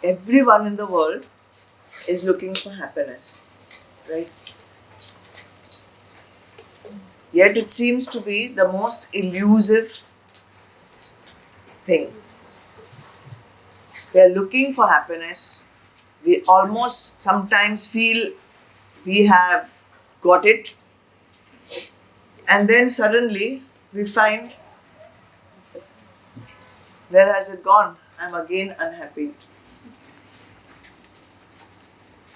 everyone in the world is looking for happiness, right? Yet it seems to be the most elusive thing. We are looking for happiness. We almost sometimes feel we have got it, and then suddenly we find, where has it gone? I'm again unhappy.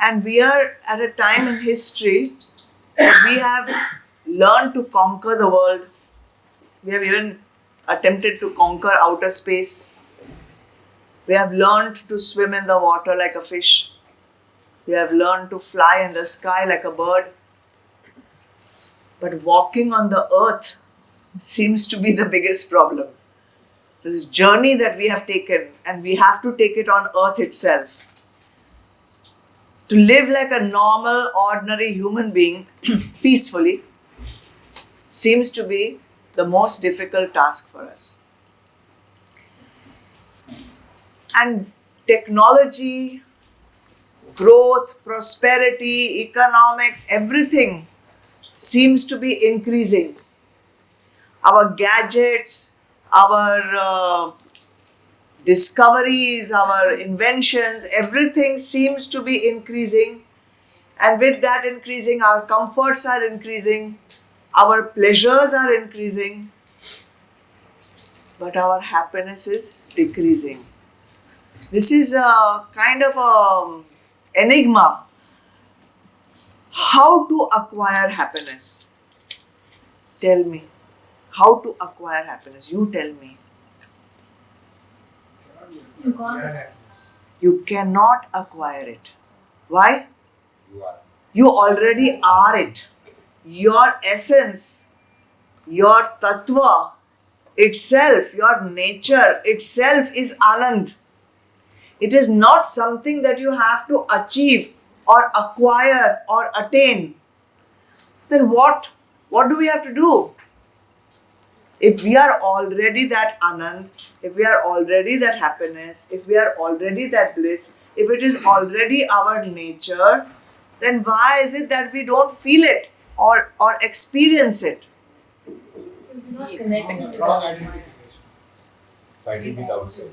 And we are at a time in history that we have learned to conquer the world. We have even attempted to conquer outer space. We have learned to swim in the water like a fish. We have learned to fly in the sky like a bird. But walking on the earth seems to be the biggest problem. This journey that we have taken, and we have to take it on earth itself. To live like a normal, ordinary human being peacefully seems to be the most difficult task for us. And technology, growth, prosperity, economics, everything seems to be increasing. Our gadgets, our discoveries, our inventions, everything seems to be increasing. And with that increasing, our comforts are increasing, our pleasures are increasing, but our happiness is decreasing. This is a kind of a enigma. How to acquire happiness? Tell me. How to acquire happiness? You tell me. You can't. You cannot acquire it. Why? You are. You already are it. Your essence, your tattva itself, your nature itself is Anand. It is not something that you have to achieve or acquire or attain. Then what? What do we have to do? If we are already that Anand, if we are already that happiness, if we are already that bliss, if it is already our nature, then why is it that we don't feel it or experience it? Not Yes. connected. Wrong identification. Fighting it outside.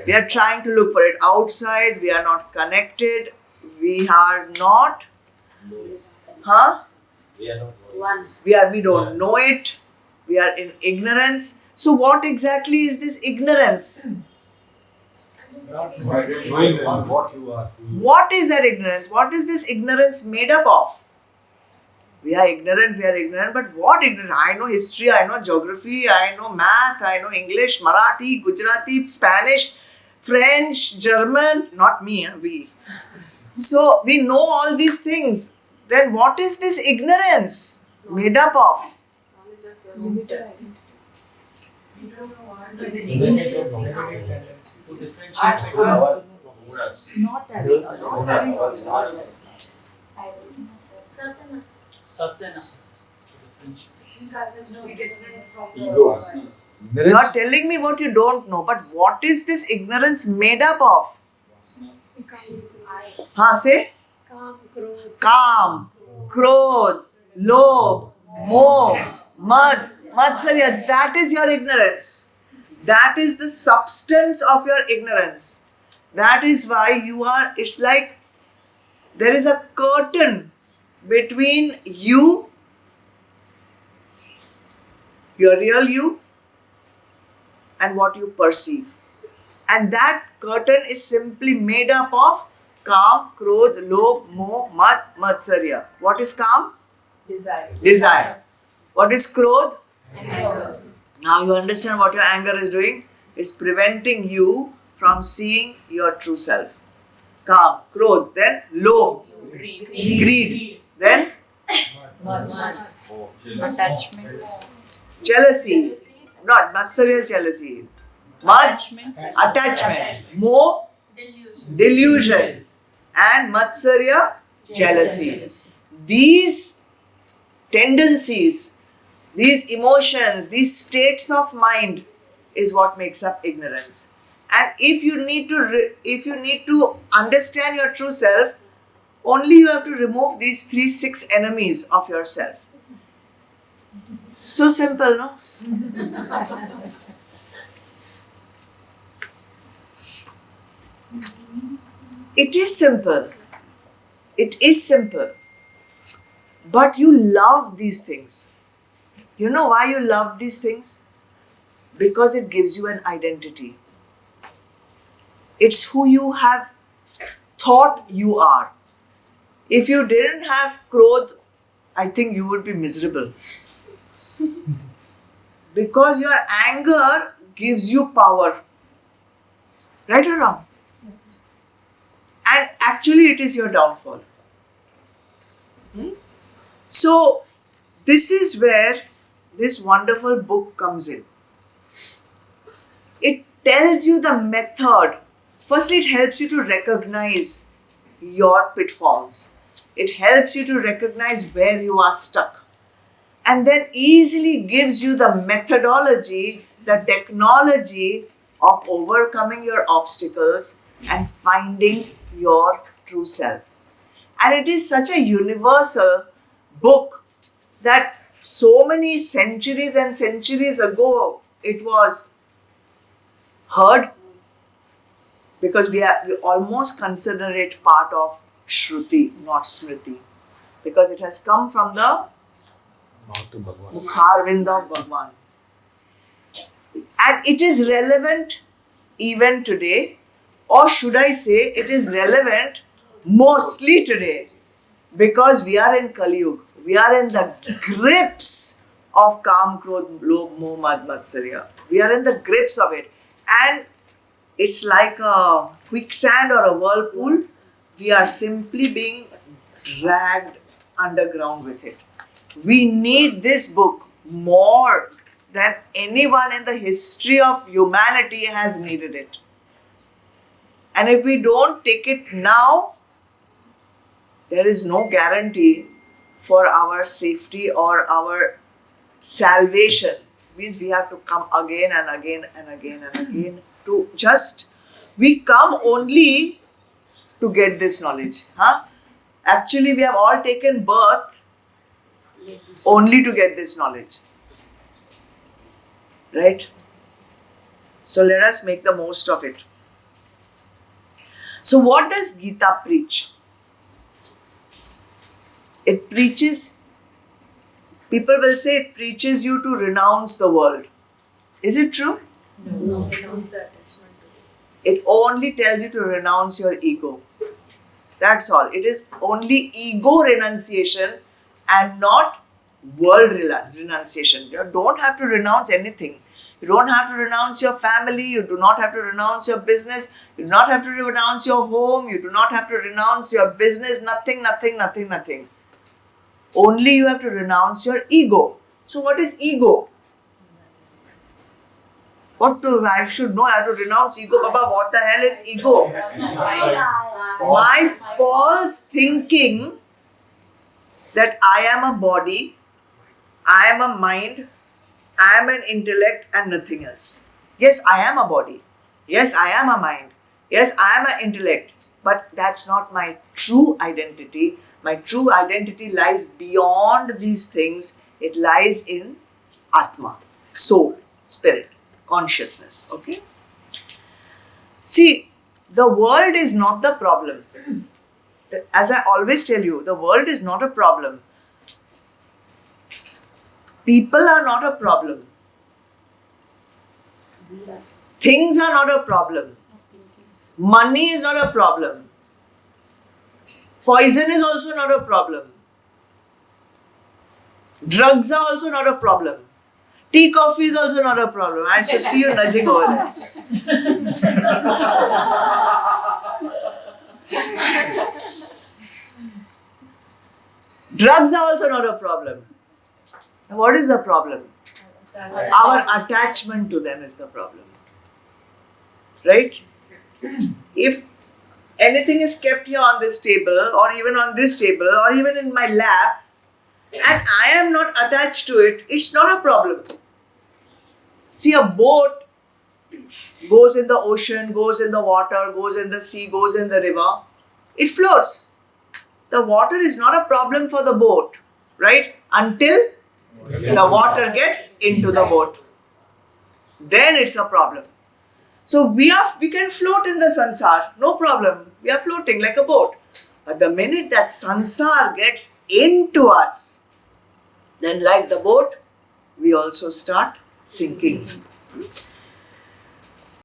We are trying to look for it outside, we are not connected, we are not, huh? We are not One. We don't know it, we are in ignorance. So what exactly is this ignorance? Not knowing what you are. What is that ignorance? What is this ignorance made up of? We are ignorant, but what ignorance? I know history, I know geography, I know math, I know English, Marathi, Gujarati, Spanish, French, German. Not me, we. So we know all these things. Then what is this ignorance made up of? Limited. You don't know what the negative tendency to differentiate between Our Gunas. Not that. Satya and Asatya. To differentiate. Egos. You are telling me what you don't know, but what is this ignorance made up of? Say? Calm, Krodh, Lobh, Moh, Mad, Matsarya. That is your ignorance. That is the substance of your ignorance. That is why you are, it's like there is a curtain between you, your real you, and what you perceive. And that curtain is simply made up of Kam, Krodh, Lobh, Moh, Mad, Matsarya. What is Kam? Desire. What is Krodh? Anger. Now you understand what your anger is doing? It's preventing you from seeing your true self. Kam, Krodh, then Lobh, greed, then Attachment. jealousy. Not Matsarya is jealousy. Mad, attachment. Moh, delusion. And Matsarya, jealousy. These tendencies, these emotions, these states of mind is what makes up ignorance. And if you need to understand your true self, only you have to remove these 6 enemies of yourself. So simple, no? It is simple. It is simple. But you love these things. You know why you love these things? Because it gives you an identity. It's who you have thought you are. If you didn't have Krodh, I think you would be miserable. Because your anger gives you power. Right or wrong? And actually it is your downfall. So this is where this wonderful book comes in. It tells you the method. Firstly, it helps you to recognize your pitfalls. It helps you to recognize where you are stuck. And then easily gives you the methodology, the technology of overcoming your obstacles and finding your true self. And it is such a universal book that so many centuries and centuries ago it was heard, because we almost consider it part of Shruti, not Smriti, because it has come from the Mukharvind of Bhagwan. And it is relevant even today, or should I say it is relevant mostly today, because we are in Kali Yuga. We are in the grips of Kam, Krodh, Lobh, Moh, Mad, Matsarya. We are in the grips of it. And it's like a quicksand or a whirlpool. We are simply being dragged underground with it. We need this book more than anyone in the history of humanity has needed it. And if we don't take it now, there is no guarantee for our safety or our salvation. Means we have to come again and again and again and again to just, we come only to get this knowledge. Actually, we have all taken birth only to get this knowledge. Right? So let us make the most of it. So what does Gita preach? It preaches, people will say it preaches you to renounce the world. Is it true? No. Renounce the attachment to it. It only tells you to renounce your ego. That's all. It is only ego renunciation and not world renunciation. You don't have to renounce anything. You don't have to renounce your family. You do not have to renounce your business. You do not have to renounce your home. You do not have to renounce your business. Nothing. Only you have to renounce your ego. So what is ego? I should know. I have to renounce ego. Baba, what the hell is ego? My false thinking that I am a body, I am a mind, I am an intellect and nothing else. Yes, I am a body. Yes, I am a mind. Yes, I am an intellect. But that's not my true identity. My true identity lies beyond these things. It lies in Atma, soul, spirit, consciousness. Okay? See, the world is not the problem. As I always tell you, the world is not a problem. People are not a problem. Things are not a problem. Money is not a problem. Poison is also not a problem. Drugs are also not a problem. Tea, coffee is also not a problem. I should see you nudging over there. Drugs are also not a problem. What is the problem? Our attachment to them is the problem. Right? If anything is kept here on this table, or even on this table, or even in my lap, and I am not attached to it, it's not a problem. See, a boat goes in the ocean, goes in the water, goes in the sea, goes in the river, it floats. The water is not a problem for the boat, right? Until the water gets into the boat. Then it's a problem. So we can float in the sansar, no problem. We are floating like a boat. But the minute that sansar gets into us, then like the boat, we also start sinking.